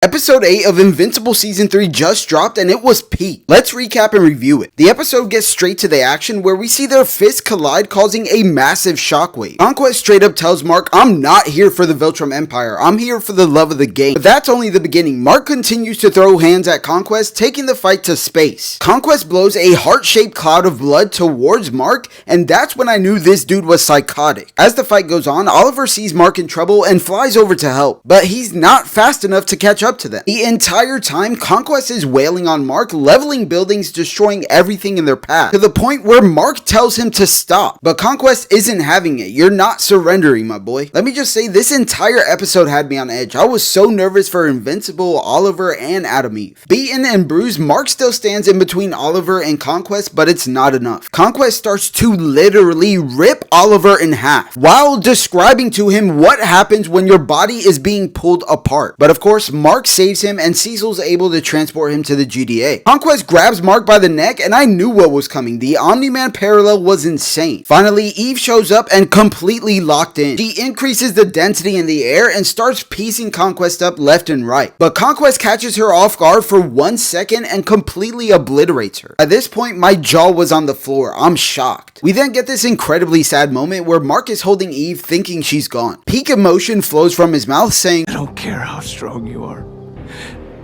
Episode 8 of Invincible Season 3 just dropped and it was peak. Let's recap and review it. The episode gets straight to the action where we see their fists collide, causing a massive shockwave. Conquest straight up tells Mark, "I'm not here for the Viltrum Empire, I'm here for the love of the game." But that's only the beginning. Mark continues to throw hands at Conquest, taking the fight to space. Conquest blows a heart-shaped cloud of blood towards Mark, and that's when I knew this dude was psychotic. As the fight goes on, Oliver sees Mark in trouble and flies over to help, but he's not fast enough to catch up to them. The entire time, Conquest is wailing on Mark, leveling buildings, destroying everything in their path, to the point where Mark tells him to stop. But Conquest isn't having it. "You're not surrendering, my boy." Let me just say, this entire episode had me on edge. I was so nervous for Invincible, Oliver, and Adam Eve. Beaten and bruised, Mark still stands in between Oliver and Conquest, but it's not enough. Conquest starts to literally rip Oliver in half, while describing to him what happens when your body is being pulled apart. But of course, Mark saves him and Cecil's able to transport him to the GDA. Conquest grabs Mark by the neck and I knew what was coming. The Omni-Man parallel was insane. Finally, Eve shows up and completely locked in. She increases the density in the air and starts piecing Conquest up left and right. But Conquest catches her off guard for 1 second and completely obliterates her. At this point, my jaw was on the floor. I'm shocked. We then get this incredibly sad moment where Mark is holding Eve thinking she's gone. Peak emotion flows from his mouth saying, "I don't care how strong you are.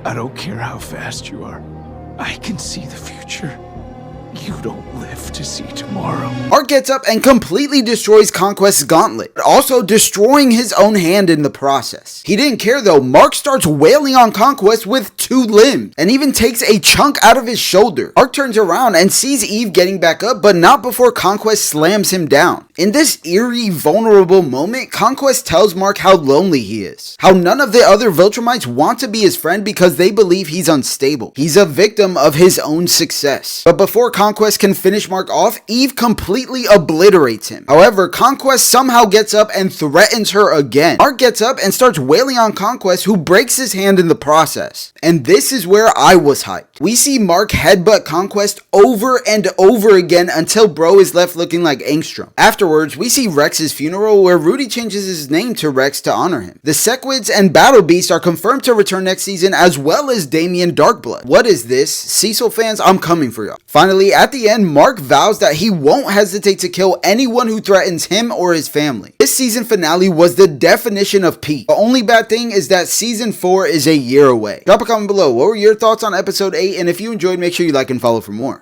I don't care how fast you are. I can see the future. You don't live to see tomorrow." Mark gets up and completely destroys Conquest's gauntlet, also destroying his own hand in the process. He didn't care though. Mark starts wailing on Conquest with 2 limbs, and even takes a chunk out of his shoulder. Mark turns around and sees Eve getting back up, but not before Conquest slams him down. In this eerie, vulnerable moment, Conquest tells Mark how lonely he is. How none of the other Viltrumites want to be his friend because they believe he's unstable. He's a victim of his own success. But before Conquest can finish Mark off, Eve completely obliterates him. However, Conquest somehow gets up and threatens her again. Mark gets up and starts wailing on Conquest, who breaks his hand in the process. And this is where I was hyped. We see Mark headbutt Conquest over and over again until bro is left looking like Angstrom. Afterwards, we see Rex's funeral where Rudy changes his name to Rex to honor him. The Sequids and Battle Beast are confirmed to return next season, as well as Damien Darkblood. What is this? Cecil fans, I'm coming for y'all. Finally, at the end, Mark vows that he won't hesitate to kill anyone who threatens him or his family. This season finale was the definition of peak. The only bad thing is that season 4 is a year away. Drop a comment below. What were your thoughts on episode 8? And if you enjoyed, make sure you like and follow for more.